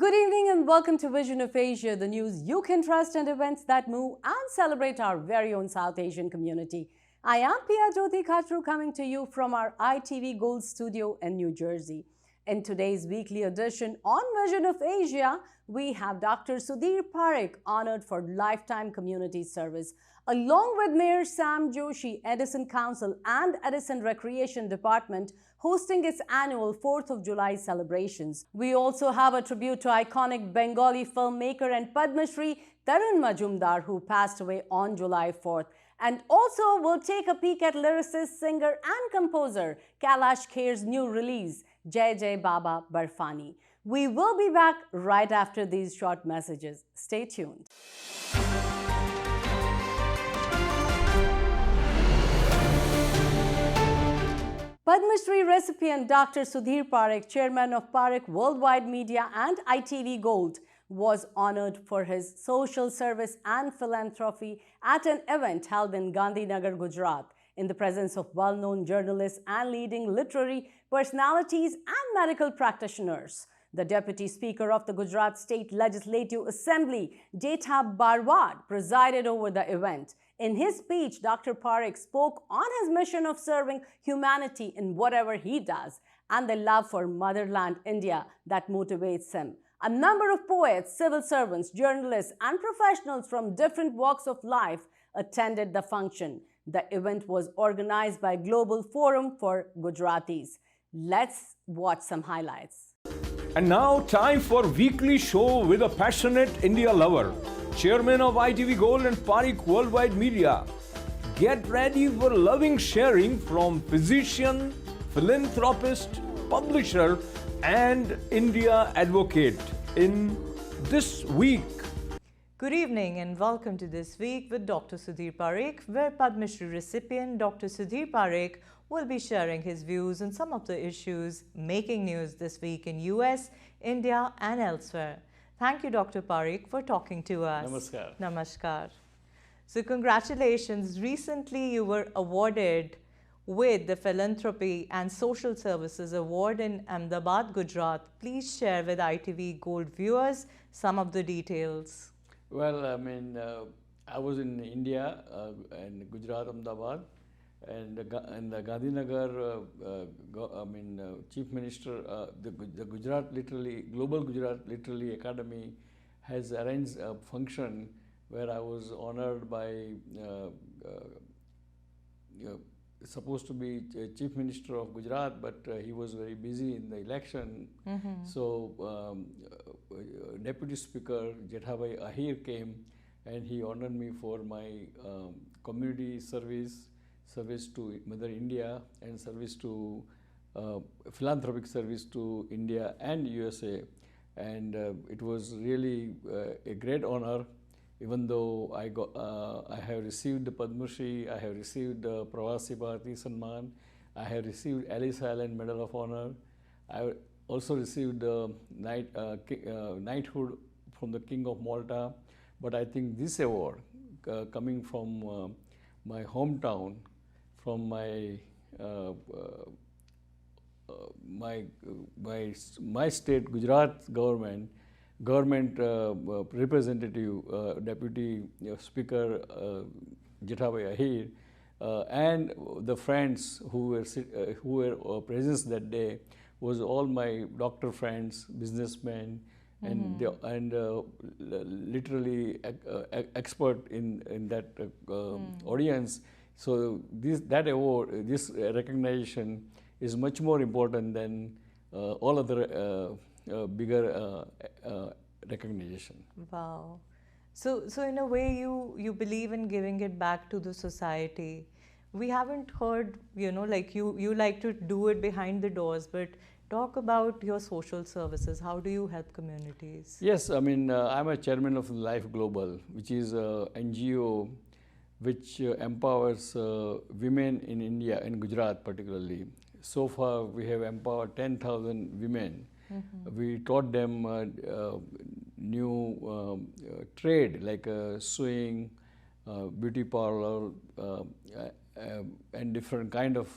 Good evening and welcome to Vision of Asia, the news you can trust and events that move and celebrate our very own South Asian community. I am Pia Jyoti Khatru coming to you from our ITV Gold studio in New Jersey. In today's weekly edition on Vision of Asia, we have Dr. Sudhir Parekh honored for lifetime community service, along with Mayor Sam Joshi, Edison Council and Edison Recreation Department hosting its annual 4th of July celebrations. We also have a tribute to iconic Bengali filmmaker and Padma Shri Tarun Majumdar, who passed away on July 4th. And also we'll take a peek at lyricist, singer and composer Kailash Kher's new release, Jai Jai Baba Barfani. We will be back right after these short messages. Stay tuned. Padma Shri recipient Dr. Sudhir Parekh, chairman of Parekh Worldwide Media and ITV Gold, was honored for his social service and philanthropy at an event held in Gandhinagar, Gujarat, in the presence of well-known journalists and leading literary personalities and medical practitioners. The Deputy Speaker of the Gujarat State Legislative Assembly, Jetha Barwad, presided over the event. In his speech, Dr. Parekh spoke on his mission of serving humanity in whatever he does and the love for motherland India that motivates him. A number of poets, civil servants, journalists, and professionals from different walks of life attended the function. The event was organized by Global Forum for Gujaratis. Let's watch some highlights. And now, time for weekly show with a passionate India lover, chairman of ITV Gold and Parekh Worldwide Media. Get ready for loving sharing from physician, philanthropist, publisher, and India advocate in this week. Good evening and welcome to This Week with Dr. Sudhir Parekh, where Padma Shri recipient Dr. Sudhir Parekh will be sharing his views on some of the issues making news this week in US, India and elsewhere. Thank you, Dr. Parekh, for talking to us. Namaskar. Namaskar. So congratulations. Recently you were awarded with the Philanthropy and Social Services Award in Ahmedabad, Gujarat. Please share with ITV Gold viewers some of the details. Well, I was in India and Gujarat, Ahmedabad, and the Gandhinagar, Chief Minister, the Gujarat Literary, Global Gujarat Literary Academy has arranged a function where I was honored by supposed to be Chief Minister of Gujarat, but he was very busy in the election. So Deputy Speaker Jethabhai Ahir came and he honored me for my community service to Mother India and service to philanthropic service to India and USA. And it was really a great honor. Even though I have received the Padma Shri, I have received the Pravasi Bharati Samman, I have received Ellis Island Medal of Honor, I also received the knighthood from the King of Malta. But I think this award coming from my hometown, from my my state Gujarat government representative, Deputy Speaker Jethabhai Ahir, and the friends who were present that day was all my doctor friends, businessmen, and literally expert in that audience. So that award, this recognition is much more important than all other bigger recognition. Wow. So in a way you believe in giving it back to the society. We haven't heard, like you like to do it behind the doors, but talk about your social services. How do you help communities? Yes, I'm a chairman of Life Global, which is an NGO which empowers women in India, in Gujarat particularly. So far we have empowered 10,000 women. We taught them new trade like sewing, beauty parlor, and different kind of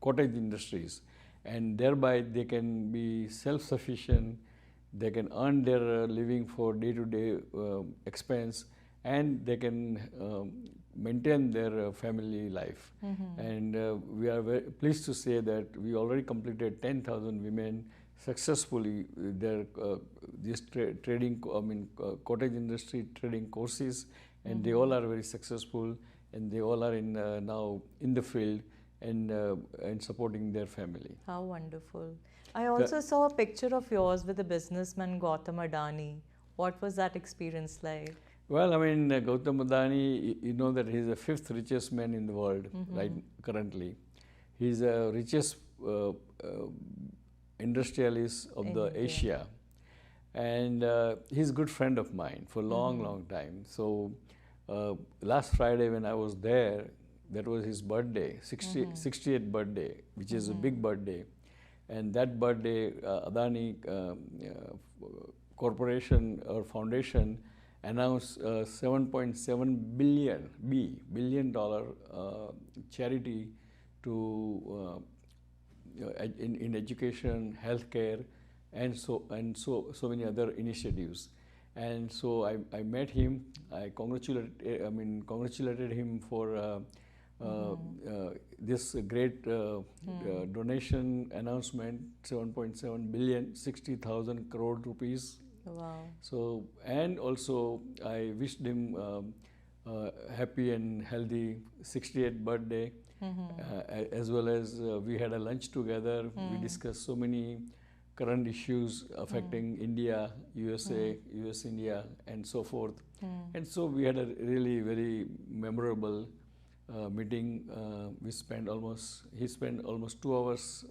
cottage industries. and thereby they can be self-sufficient, they can earn their living for day-to-day expense, and they can maintain their family life. And we are very pleased to say that we already completed 10,000 women successfully their this trading, cottage industry trading courses, and they all are very successful, and they all are in now in the field and supporting their family. How wonderful. I also saw a picture of yours with the businessman Gautam Adani. What was that experience like? Well, I mean, Gautam Adani, you know that he's the 5th richest man in the world right currently. He's the richest industrialist of the Asia, and he's a good friend of mine for a long time. So last Friday when I was there, that was his birthday, 68th birthday, which is a big birthday. And that birthday, Adani Corporation or Foundation announced $7.7 billion charity to in education, healthcare, and so many other initiatives. And so I met him. I congratulated him for this great donation announcement, 7.7 billion, 60,000 crore rupees. Wow. So, and also I wished him happy and healthy 68th birthday, as well as we had a lunch together. We discussed so many current issues affecting India, USA, US-India, and so forth. And so we had a really very memorable meeting. He spent almost 2 hours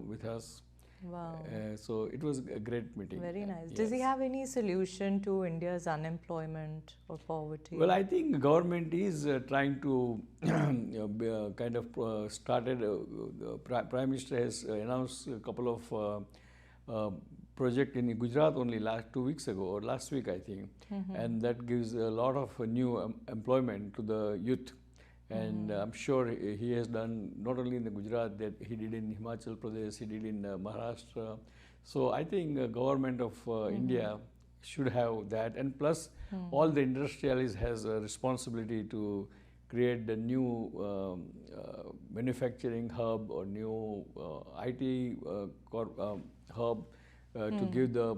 with us. Wow. So it was a great meeting. Very nice. Yes. Does he have any solution to India's unemployment or poverty? Well, I think government is trying to kind of started. The Prime Minister has announced a couple of project in Gujarat only last 2 weeks ago or last week, I think, and that gives a lot of new employment to the youth. And I'm sure he has done not only in the Gujarat, that he did in Himachal Pradesh, he did in Maharashtra. So I think government of India should have that, and plus all the industrialists has a responsibility to create the new manufacturing hub or new IT hub to give the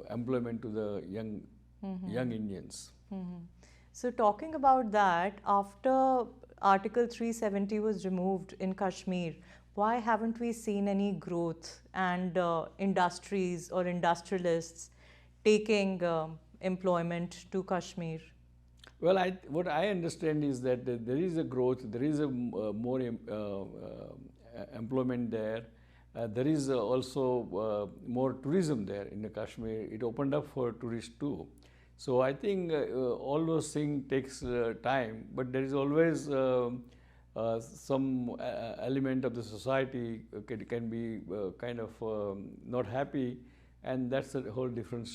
employment to the young Indians. So talking about that, after Article 370 was removed in Kashmir, why haven't we seen any growth and industries or industrialists taking employment to Kashmir? Well, what I understand is that there is a growth, there is a more employment there. There is also more tourism there in the Kashmir. It opened up for tourists too. So I think all those things takes time, but there is always some element of the society can be kind of not happy, and that's a whole different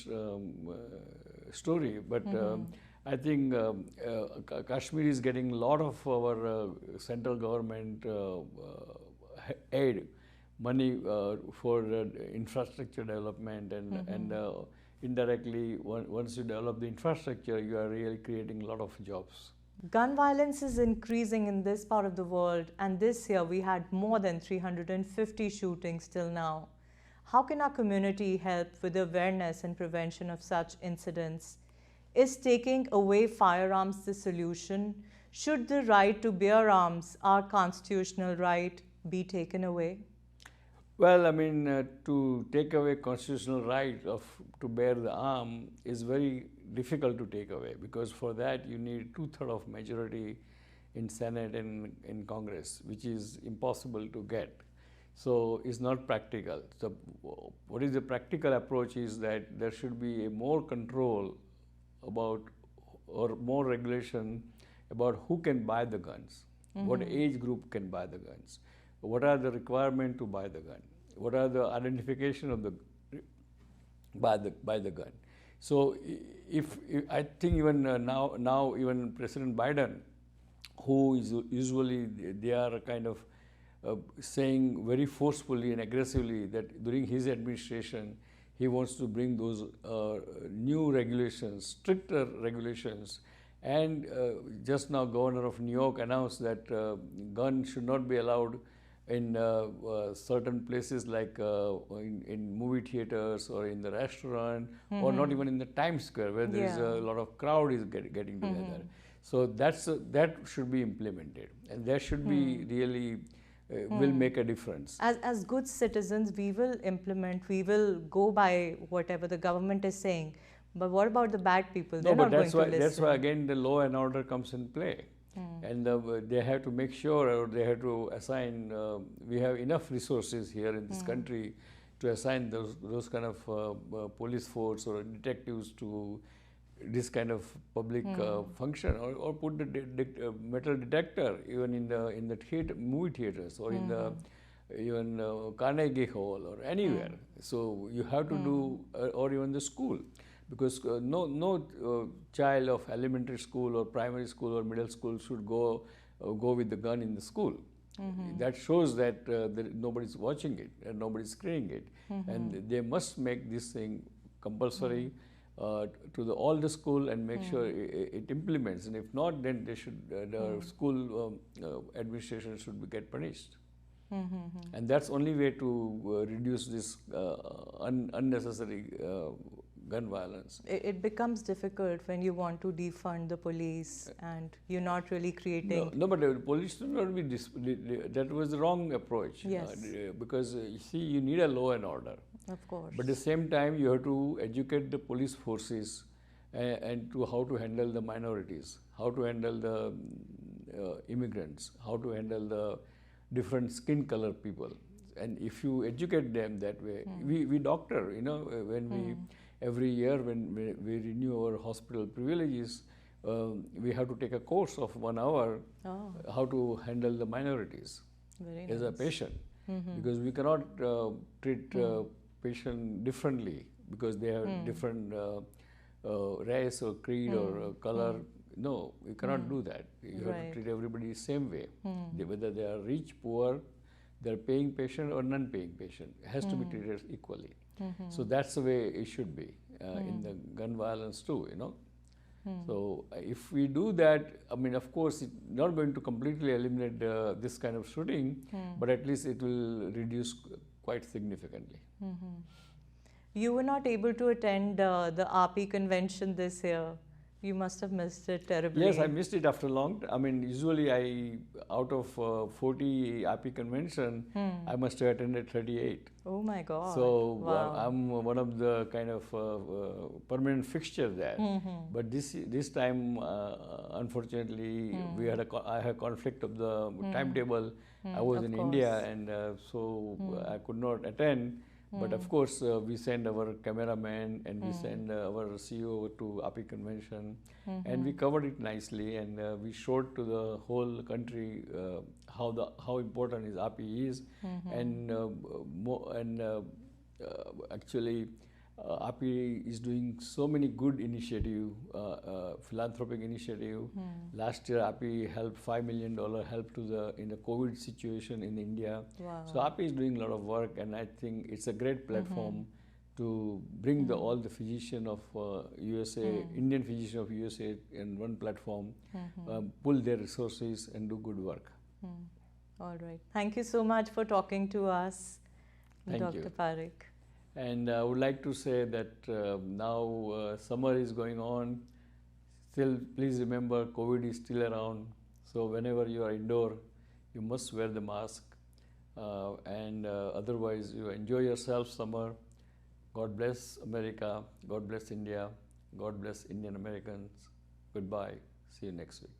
story. But I think Kashmir is getting a lot of our central government aid, money for infrastructure development, and indirectly, once you develop the infrastructure, you are really creating a lot of jobs. Gun violence is increasing in this part of the world, and this year we had more than 350 shootings till now. How can our community help with the awareness and prevention of such incidents? Is taking away firearms the solution? Should the right to bear arms, our constitutional right, be taken away? Well, I mean, to take away constitutional right to bear the arm is very difficult to take away, because for that you need 2/3 of majority in Senate and in Congress, which is impossible to get. So it's not practical. So what is the practical approach is that there should be a more control about, or more regulation about who can buy the guns, what age group can buy the guns, what are the requirements to buy the gun, what are the identification of the by the gun. So if I think even now even President Biden, who is usually they are kind of saying very forcefully and aggressively that during his administration, he wants to bring those new regulations, stricter regulations. And just now, Governor of New York announced that guns should not be allowed in certain places like in movie theaters or in the restaurant, or not even in the Times Square where there is a lot of crowd is getting together. So that should be implemented, and that should be really will make a difference. As good citizens, we will implement, we will go by whatever the government is saying. But what about the bad people? They're not going to listen. That's why again the law and order comes in play. And they have to make sure, or they have to assign, we have enough resources here in this country to assign those kind of police force or detectives to this kind of public function, or put the metal detector even in the movie theaters, or in the even Carnegie Hall or anywhere. So you have to do, or even the school. Because no child of elementary school or primary school or middle school should go with the gun in the school. That shows that nobody's watching it and nobody's screening it. And they must make this thing compulsory to all the school and make sure it implements. And if not, then they should the school administration should get punished. And that's only way to reduce this unnecessary gun violence. It becomes difficult when you want to defund the police and you're not really creating... No, but the police should not be... that was the wrong approach. Yes. Because you see, you need a law and order. Of course. But at the same time, you have to educate the police forces and to how to handle the minorities, how to handle the immigrants, how to handle the different skin color people. And if you educate them that way, we doctor, when we... Every year when we renew our hospital privileges, we have to take a course of 1 hour how to handle the minorities as a patient. Because we cannot treat patient differently because they have different race or creed or color. No, you cannot do that. You have to treat everybody the same way. Whether they are rich, poor, they are paying patient or non-paying patient. It has to be treated equally. So that's the way it should be in the gun violence too, So if we do that, I mean, of course, it's not going to completely eliminate this kind of shooting, but at least it will reduce quite significantly. You were not able to attend the RP convention this year. You must have missed it terribly. Yes, I missed it after long. I mean, usually out of 40 RP convention, I must have attended 38. Oh my God! So wow. I'm one of the kind of permanent fixture there. But this time, unfortunately, I had a conflict of the timetable. I was in India, and so I could not attend. But of course, we send our cameraman and we send our CEO to API convention, and we covered it nicely, and we showed to the whole country how important is API is, and actually API is doing so many good initiative, philanthropic initiative. Last year, API helped $5 million help to in the COVID situation in India. Wow. So API is doing a lot of work, and I think it's a great platform to bring all the physicians of USA, Indian physicians of USA, in one platform, pull their resources and do good work. All right. Thank you so much for talking to us, Thank Dr. you. Parekh. And I would like to say that now summer is going on. Still, please remember, COVID is still around. So whenever you are indoor, you must wear the mask. And otherwise, you enjoy yourself summer. God bless America. God bless India. God bless Indian Americans. Goodbye. See you next week.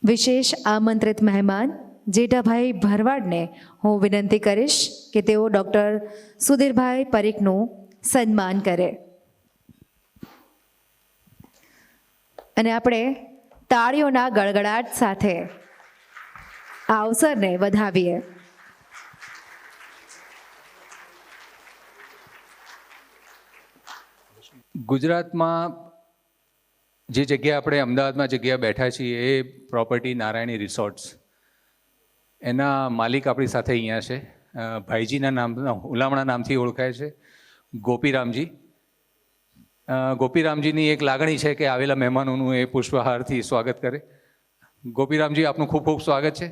વિશેષ આમંત્રિત મહેમાન જેઠાભાઈ ભરવાડને હું વિનંતી કરીશ કે તેઓ doctor સુધીરભાઈ પરીખનું સન્માન કરે અને આપણે તાળીઓના ગળગડાટ સાથે આ અવસરને વધાવીએ. ગુજરાતમાં જે જગ્યા આપણે અમદાવાદમાં જગ્યા બેઠા છીએ એ પ્રોપર્ટી નારાયણી રિસોર્ટ્સ. એના માલિક આપણી સાથે અહીંયા છે. ભાઈજીના નામના હુલામણા નામથી ઓળખાય છે ગોપીરામજી. ગોપીરામજીની એક લાગણી છે કે આવેલા મહેમાનોનું એ પુષ્પહારથી સ્વાગત કરે. ગોપીરામજી, આપનું ખૂબ ખૂબ સ્વાગત છે.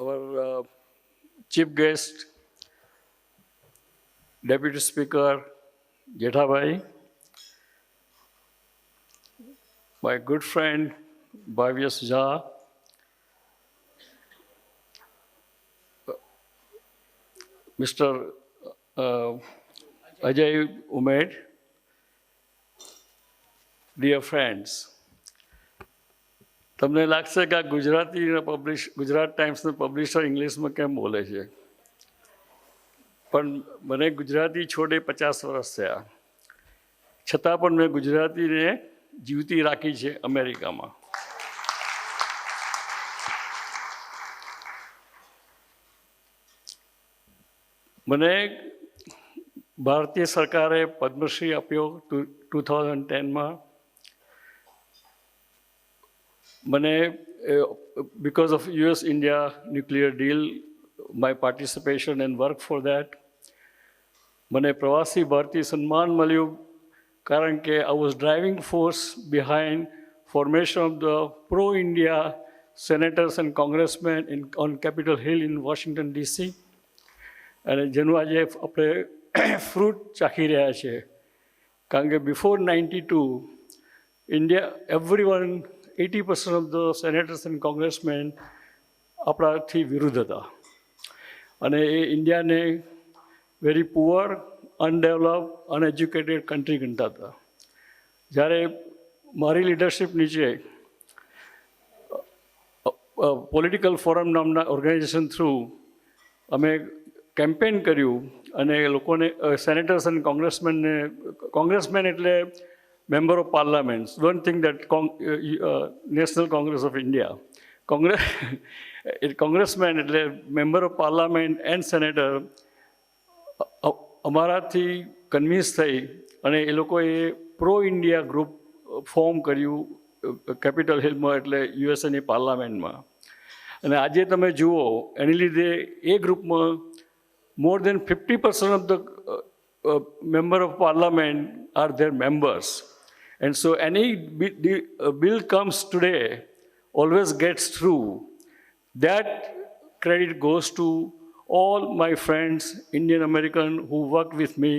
Our chief guest, Deputy Speaker Jethabhai, my good friend Bhavyas Jha, Mr. Ajay Umed, dear friends. તમને લાગશે કે આ ગુજરાત ટાઈમ્સનો પબ્લિશર ઇંગ્લિશમાં કેમ બોલે છે, પણ મને ગુજરાતી છોડે 50 વર્ષ થયા, છતાં પણ મેં ગુજરાતીને જીવતી રાખી છે અમેરિકામાં. મને ભારતીય સરકારે પદ્મશ્રી આપ્યો 2010માં. Because of US-India nuclear deal, my participation and work for that, મને પ્રવાસી ભારતીય સન્માન મળ્યું કારણ કે I was driving force behind formation of the pro-India senators and congressmen on Capitol Hill in Washington DC. અને જેનું આજે આપણે ફ્રૂટ ચાખી રહ્યા છે, કારણ કે before 92, India, everyone 80% of the senators and congressmen આપણાથી વિરુદ્ધ હતા, અને એ ઇન્ડિયાને very poor, undeveloped, uneducated country ગણતા હતા. જ્યારે મારી લીડરશિપ નીચે પોલિટિકલ ફોરમ નામના ઓર્ગેનાઇઝેશન થ્રુ અમે કેમ્પેન કર્યું, અને લોકોને સેનેટર્સ અને કોંગ્રેસમેન એટલે Member of Parliament. Don't think that National Congress of India. Congressman, Member of Parliament and Senator, અમારાથી કન્વિન્સ થઈ અને એ લોકોએ પ્રો ઇન્ડિયા ગ્રુપ ફોર્મ કર્યું કેપિટલ હિલમાં, એટલે યુએસએની પાર્લામેન્ટમાં. અને આજે તમે જુઓ એની લીધે એ ગ્રુપમાં more than 50% of the member of parliament are their members. And so any bill comes today, always gets through. That credit goes to all my friends, Indian American, who worked with me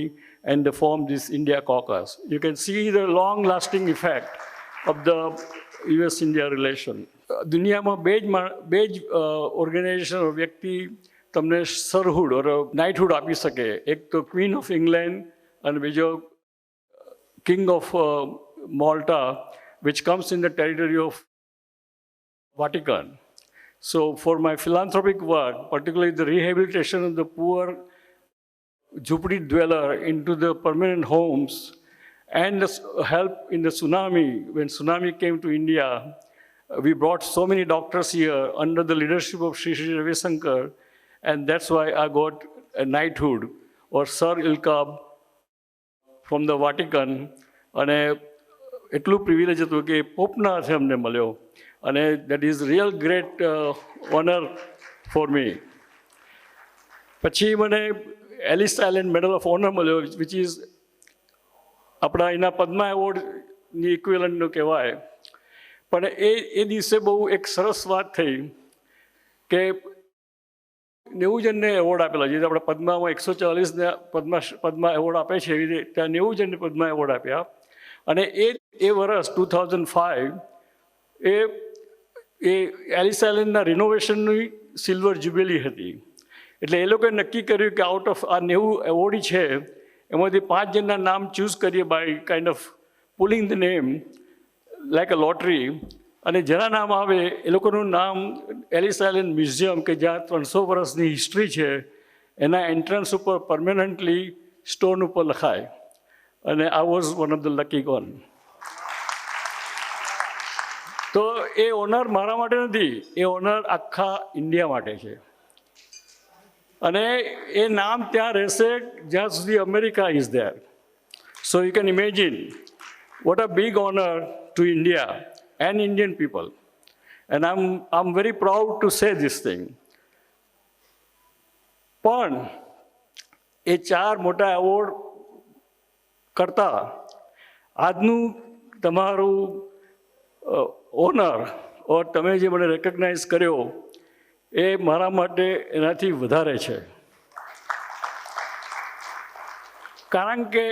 and they formed this India caucus. You can see the long-lasting effect of the US-India relation. દુનિયામાં બે જ organisation વ્યક્તિ તમને સરહુડ ઓર નાઇટહુડ આપી શકે. એક તો queen of England અને બીજો king of Malta, which comes in the territory of Vatican. So for my philanthropic work, particularly the rehabilitation of the poor Jupiter dweller into the permanent homes, and the help in the tsunami, when tsunami came to India, we brought so many doctors here under the leadership of Sri Sri Ravi Shankar, and that's why I got a knighthood or Sir Ilkab from the Vatican. અને એટલું privilege હતું કે પોપના હાથે અમને મળ્યો, અને that is real great honour for me. પછી મને Ellis Island medal of honour મળ્યો, વિચ ઇઝ આપણા એના પદ્મા એવોર્ડની ઇક્વિવલન્ટનું કહેવાય. પણ એ દિવસે બહુ એક સરસ વાત થઈ કે 90 જણને એવોર્ડ આપેલા. જે આપણે પદ્મામાં 140ને પદ્મા એવોર્ડ આપે છે, એવી રીતે ત્યાં 90 જણને પદ્મા એવોર્ડ આપ્યા. અને એ વર્ષ 2005 એ એલિસ આઇલેન્ડના રિનોવેશનની સિલ્વર જ્યુબિલી હતી. એટલે એ લોકોએ નક્કી કર્યું કે આઉટ ઓફ આ 90 એવોર્ડી છે, એમાંથી 5 જણના નામ ચૂઝ કરીએ by kind of pulling the name like a lottery. અને જેના નામ આવે એ લોકોનું નામ એલિસ આઇલેન્ડ મ્યુઝિયમ, કે જ્યાં 300 વર્ષની હિસ્ટ્રી છે, એના એન્ટ્રન્સ ઉપર પરમેનન્ટલી સ્ટોન ઉપર લખાય, અને I was one of the lucky one. તો એ ઓનર મારા માટે નથી, એ ઓનર આખા ઇન્ડિયા માટે છે. અને એ નામ ત્યાં રહેશે જ્યાં સુધી America is there. So you can imagine what a big honor to India and Indian people. And I'm very proud to say this thing. પણ એ 4 મોટા એવોર્ડ કરતાં આજનું તમારું ઓનર ઓર તમે જે મને રેકગ્નાઇઝ કર્યો એ મારા માટે એનાથી વધારે છે. કારણ કે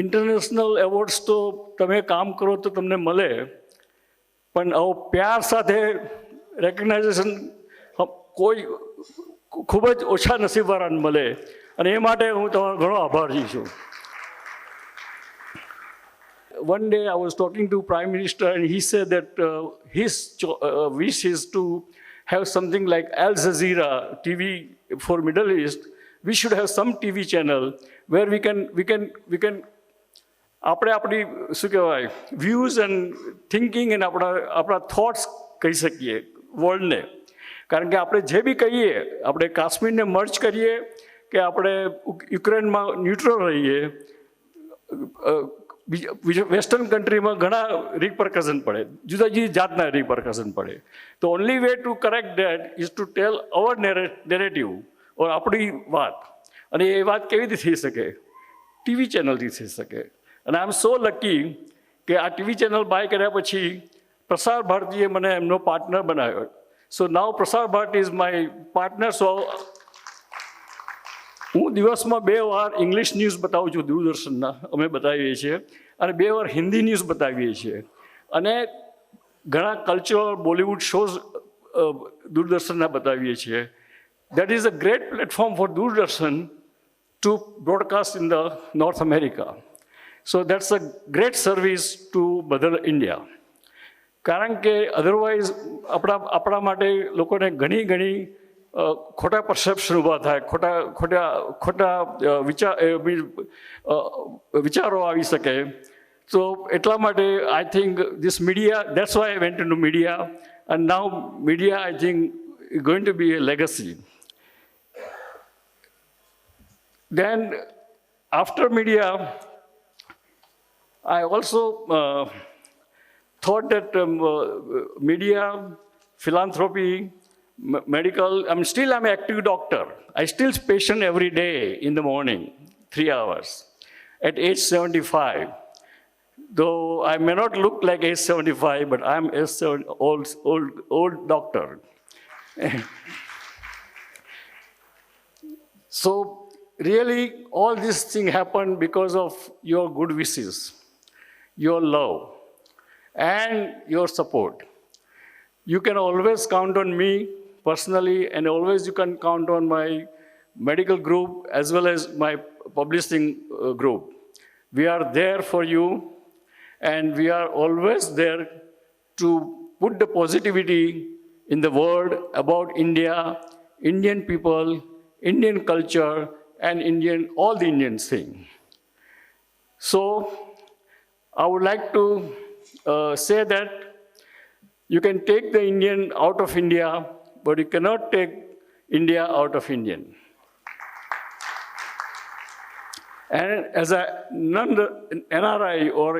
ઇન્ટરનેશનલ એવોર્ડ્સ તો તમે કામ કરો તો તમને મળે, પણ આવો પ્યાર સાથે રેકગ્નાઇઝેશન કોઈ ખૂબ જ ઓછા નસીબવાળાને મળે, અને એ માટે હું તમારો ઘણો આભારી છું. One day I was talking to Prime Minister and he said that his wish is to have something like Al Jazeera TV for Middle East. We should have some TV channel where we can આપણે આપણી શું કહેવાય views and thinking and આપણા thoughts કહી શકીએ વર્લ્ડને. કારણ કે આપણે જે બી કહીએ, આપણે કાશ્મીરને મર્જ કરીએ કે આપણે યુક્રેનમાં ન્યુટ્રલ રહીએ, વેસ્ટર્ન કન્ટ્રીમાં ઘણા રિપરકશન પડે, જુદા જુદી જાતના રિપરકશન પડે. તો only way to correct that is to tell our narrative or આપણી વાત. અને એ વાત કેવી રીતે થઈ શકે? ટીવી ચેનલથી થઈ શકે. અને આઈ એમ સો લકી કે આ ટીવી ચેનલ બાય કર્યા પછી પ્રસાર ભારતીએ મને એમનો પાર્ટનર બનાવ્યો. સો નાઉ Prasar Bharati is my partner. સો હું દિવસમાં 2 વાર ઇંગ્લિશ ન્યૂઝ બતાવું છું દૂરદર્શનના, અમે બતાવીએ છીએ, અને 2 વાર હિન્દી ન્યૂઝ બતાવીએ છીએ. અને ઘણા કલ્ચરલ બોલિવૂડ શોઝ દૂરદર્શનના બતાવીએ છીએ. That is a great platform for Doordarshan to broadcast in the North America. So that's a great service to Mother India. કારણ કે અધરવાઇઝ આપણા માટે લોકોને ઘણી ખોટા પરસેપ્શન ઊભા થાય, ખોટા વિચારો આવી શકે. તો એટલા માટે I think this media, that's why I went into media, and now media I think is going to be a legacy. Then after media, I also thought that media, philanthropy, medical, I'm an active doctor. I still patient every day in the morning, 3 hours, at age 75. Though I may not look like age 75, but I'm a old doctor. So really, all this thing happened because of your good wishes, your love, and your support. You can always count on me personally, and always you can count on my medical group as well as my publishing group. We are there for you, and we are always there to put the positivity in the world about India, Indian people, Indian culture, and all the Indians thing. So I would like to say that you can take the Indian out of India, but you cannot take India out of Indian. And as a NRI or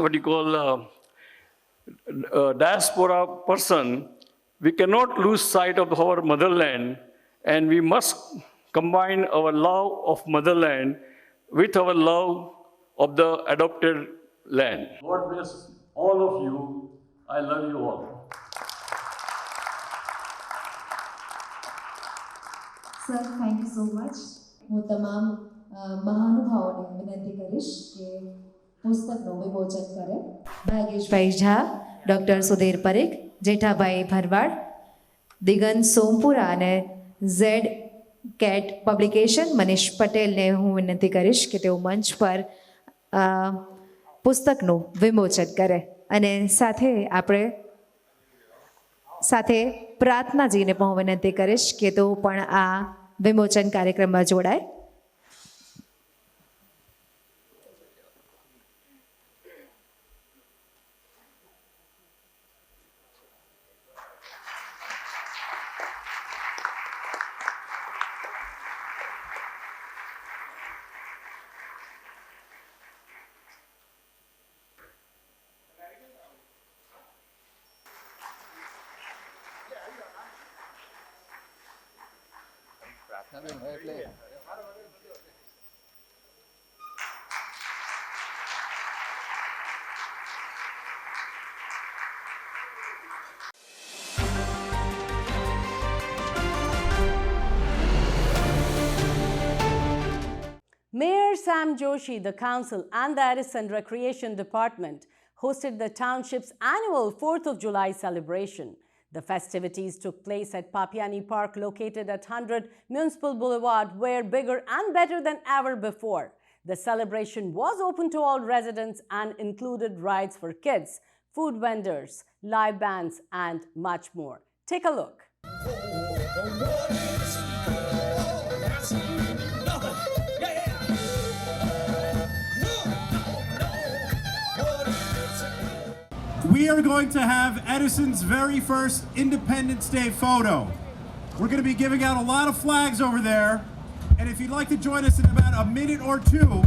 what you call diaspora person, we cannot lose sight of our motherland. And we must combine our love of motherland with our love of the adopted land. God bless all of you. I love you all. Sir thank you so much. હું તમામ મહાનુભાવોને વિનંતી કરીશ કે પુસ્તકનું વિમોચન કરે. ભાગેશભાઈ Jha, doctor Sudhir Parikh, Jethabhai ભરવાડ, દિગંત સોમપુરા અને Z cat publication Manish પટેલને હું વિનંતી કરીશ કે તેઓ મંચ પર પુસ્તકનું વિમોચન કરે. અને સાથે પ્રાર્થનાજીને પણ હું વિનંતી કરીશ કે તેઓ પણ આ વિમોચન કાર્યક્રમમાં જોડાય. Mayor Sam Joshi, the council, and the Edison Recreation Department hosted the township's annual 4th of July celebration. The festivities took place at Papiani Park, located at 100 Municipal Boulevard, were bigger and better than ever before. The celebration was open to all residents and included rides for kids, food vendors, live bands, and much more. Take a look. We are going to have Edison's very first Independence Day photo. We're going to be giving out a lot of flags over there. And if you'd like to join us in about a minute or two,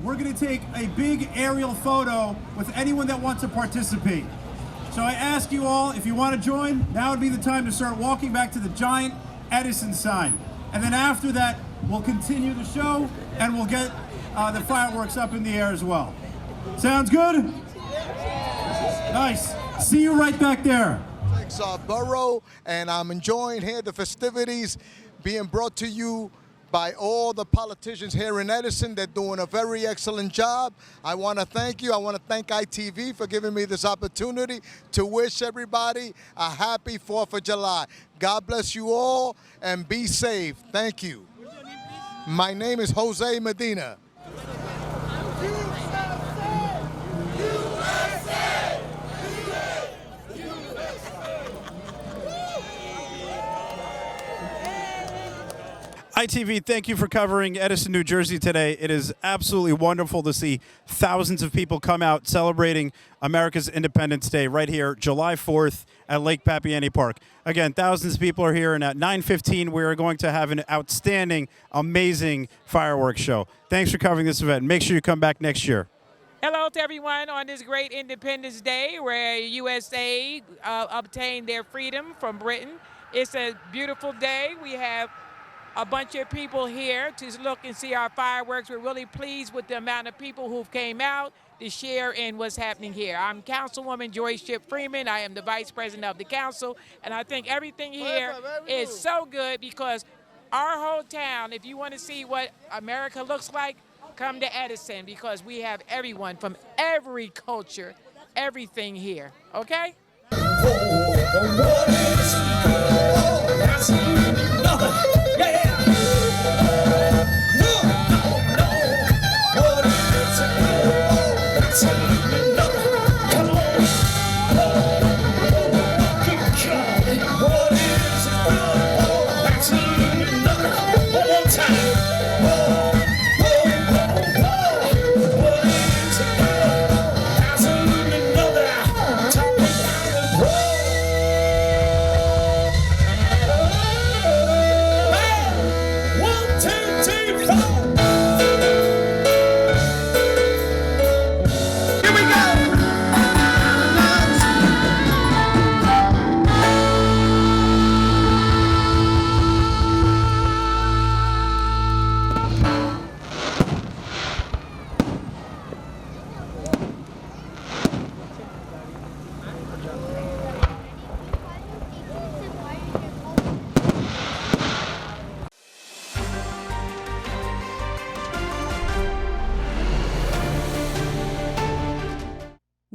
we're going to take a big aerial photo with anyone that wants to participate. So I ask you all, if you want to join, now would be the time to start walking back to the giant Edison sign. And then after that, we'll continue the show and we'll get the fireworks up in the air as well. Sounds good? Nice. See you right back there. Thanks, Borough, and I'm enjoying here the festivities being brought to you by all the politicians here in Edison. They're doing a very excellent job. I want to thank you. I want to thank ITV for giving me this opportunity to wish everybody a happy 4th of July. God bless you all and be safe. Thank you. My name is Jose Medina. ITV, thank you for covering Edison, New Jersey today. It is absolutely wonderful to see thousands of people come out celebrating America's Independence Day right here, July 4th at Lake Papiani Park. Again, thousands of people are here, and at 9:15 we are going to have an outstanding, amazing fireworks show. Thanks for covering this event. Make sure you come back next year. Hello to everyone on this great Independence Day where USA obtained their freedom from Britain. It's a beautiful day. We have a bunch of people here to look and see our fireworks. We're really pleased with the amount of people who came out to share in what's happening here. I'm Councilwoman Joyce Ship Freeman. I am the Vice President of the Council, and I think everything here is so good because our whole town, if you want to see what America looks like, come to Edison because we have everyone from every culture, everything here, okay?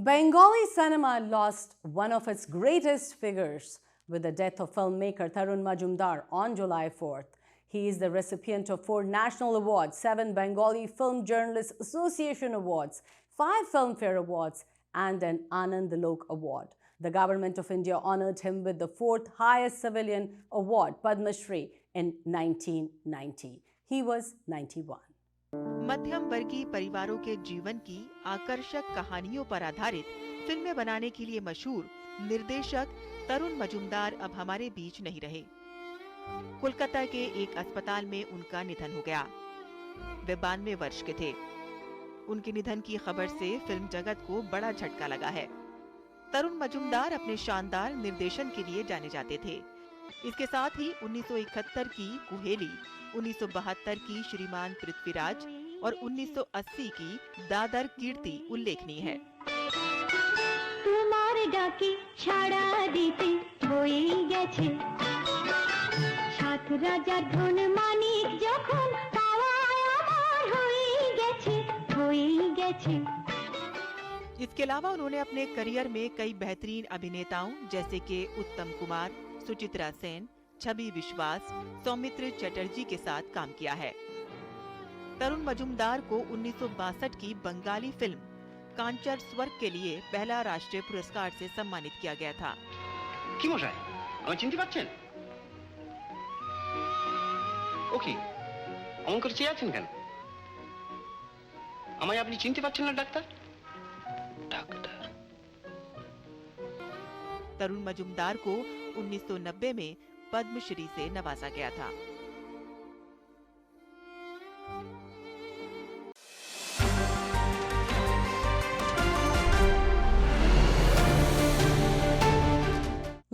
Bengali cinema lost one of its greatest figures with the death of filmmaker Tarun Majumdar on July 4th. He is the recipient of 4 national awards, 7 Bengali Film Journalists Association awards, 5 Filmfare awards, and an Anand Lok award. The government of India honored him with the 4th highest civilian award, Padma Shri, in 1990. He was 91. मध्यम वर्गीय परिवारों के जीवन की आकर्षक कहानियों पर आधारित फिल्में बनाने के लिए मशहूर निर्देशक तरुण मजूमदार अब हमारे बीच नहीं रहे। कोलकाता के एक अस्पताल में उनका निधन हो गया। वे 92 वर्ष के थे। उनके निधन की खबर से फिल्म जगत को बड़ा झटका लगा है। तरुण मजूमदार अपने शानदार निर्देशन के लिए जाने जाते थे। इसके साथ ही 1971 की कुहेली, 1972 की श्रीमान पृथ्वीराज और 1980 की दादर कीर्ति उल्लेखनीय है। तुम्हारे डाकी छाड़ा दीते होई गेछे सात राजा धन मानिक जखन पावाय आमार होई गेछे। इसके अलावा उन्होंने अपने करियर में कई बेहतरीन अभिनेताओं जैसे कि उत्तम कुमार, सुचित्रा सेन, छवि विश्वास, सौमित्र चटर्जी के साथ काम किया है। तरुण मजूमदार को 1962 की बंगाली फिल्म कांचर स्वर्ग के लिए पहला राष्ट्रीय पुरस्कार से सम्मानित किया गया था। কি মশাই আমায় চিনতে পারছেন? ওকে অমন করে চেয়ে আছেন কেন? আমায় আপনি চিনতে পারছেন না ডাক্তার? तरुण मजूमदार को 1990 में पद्मश्री से नवाजा गया था।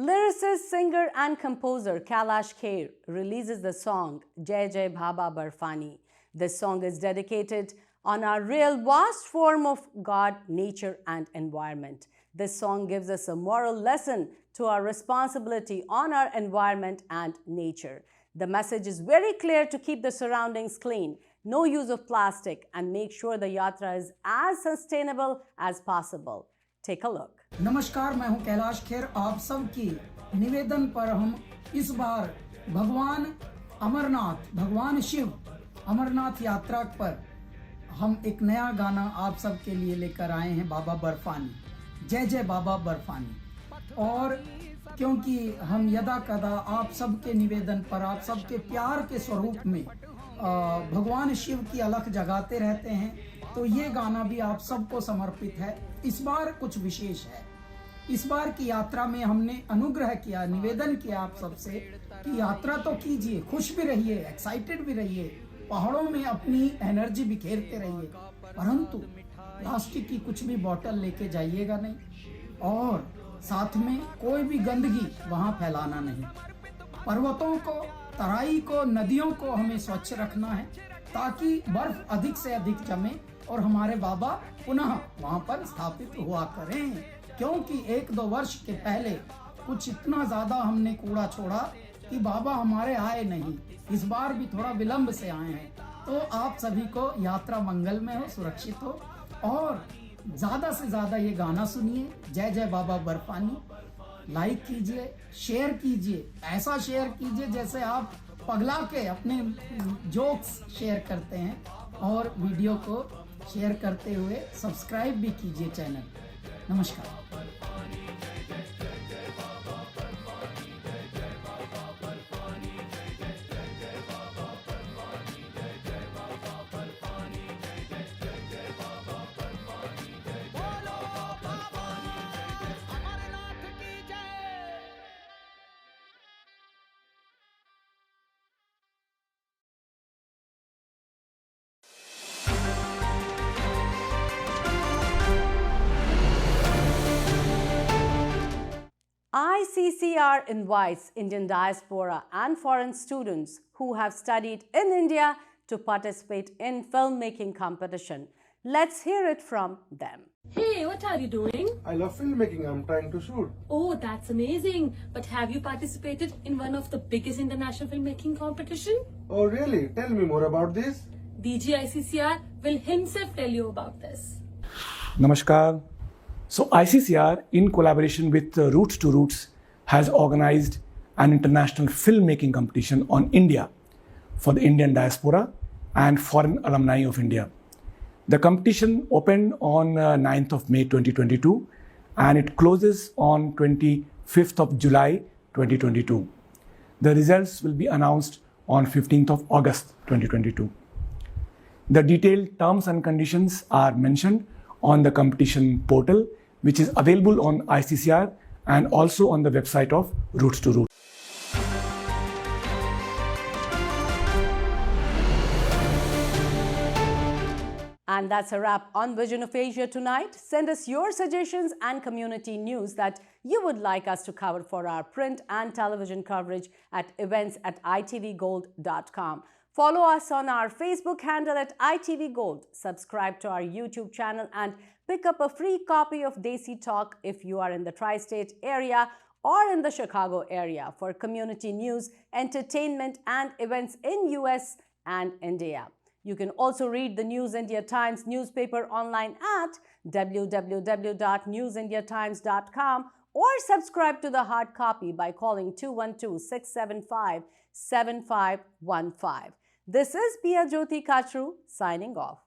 Lyricist, singer and composer Kailash Kher releases the song Jai Jai Baba Barfani. This song is dedicated on our real vast form of God, nature and environment. This song gives us a moral lesson to our responsibility on our environment and nature. The message is very clear to keep the surroundings clean, no use of plastic, and make sure the yatra is as sustainable as possible. Take a look. नमस्कार, मैं हूं कैलाश खेर। आप सबकी निवेदन पर हम इस बार भगवान शिव अमरनाथ यात्रा पर हम एक नया गाना आप सबके लिए लेकर आए हैं, बाबा बर्फानी, जय जय बाबा बर्फानी। और क्योंकि हम यदा कदा आप सबके निवेदन पर, आप सबके प्यार के स्वरूप में भगवान शिव की अलख जगाते रहते हैं, तो ये गाना भी आप सबको समर्पित है। इस बार कुछ विशेष है। इस बार की यात्रा में हमने अनुग्रह किया, निवेदन किया आप सबसे कि यात्रा तो कीजिए, खुश भी रहिए, एक्साइटेड भी रहिए, पहाड़ों में अपनी एनर्जी बिखेरते रहिए, परंतु प्लास्टिक की कुछ भी बोतल लेके जाइएगा नहीं, और साथ में कोई भी गंदगी वहाँ फैलाना नहीं। पर्वतों को, तराई को, नदियों को हमें स्वच्छ रखना है ताकि बर्फ अधिक से अधिक जमे और हमारे बाबा पुनः वहाँ पर स्थापित हुआ करें। क्योंकि 1-2 वर्ष के पहले कुछ इतना ज्यादा हमने कूड़ा छोड़ा कि बाबा हमारे आए नहीं। इस बार भी थोड़ा विलंब से आए हैं। तो आप सभी को यात्रा मंगल में हो, सुरक्षित हो, और ज्यादा से ज्यादा ये गाना सुनिए, जय जय बाबा बर्फानी। लाइक कीजिए, शेयर कीजिए, ऐसा शेयर कीजिए जैसे आप पगला के अपने जोक्स शेयर करते हैं, और वीडियो को शेयर करते हुए सब्सक्राइब भी कीजिए चैनल। नमस्कार। ICCR invites Indian diaspora and foreign students who have studied in India to participate in filmmaking competition. Let's hear it from them. Hey, what are you doing? I love filmmaking. I'm trying to shoot. Oh, that's amazing. But have you participated in one of the biggest international filmmaking competition? Oh, really? Tell me more about this. DG ICCR will himself tell you about this. Namaskar. So ICCR, in collaboration with Roots to Roots, has organized an international filmmaking competition on India for the Indian diaspora and foreign alumni of India. The competition opened on 9th of May 2022 and it closes on 25th of July 2022. The results will be announced on 15th of August 2022. The detailed terms and conditions are mentioned on the competition portal, which is available on ICCR and also on the website of Roots to Roots. And that's a wrap on Vision of Asia tonight. Send us your suggestions and community news that you would like us to cover for our print and television coverage at events@itvgold.com. Follow us on our Facebook handle at ITVGold. Subscribe to our YouTube channel and pick up a free copy of Desi Talk if you are in the tri-state area or in the Chicago area for community news, entertainment, and events in US and India. You can also read the News India Times newspaper online at www.newsindiatimes.com or subscribe to the hard copy by calling 212-675-7515. This is Pia Jyoti Kachru signing off.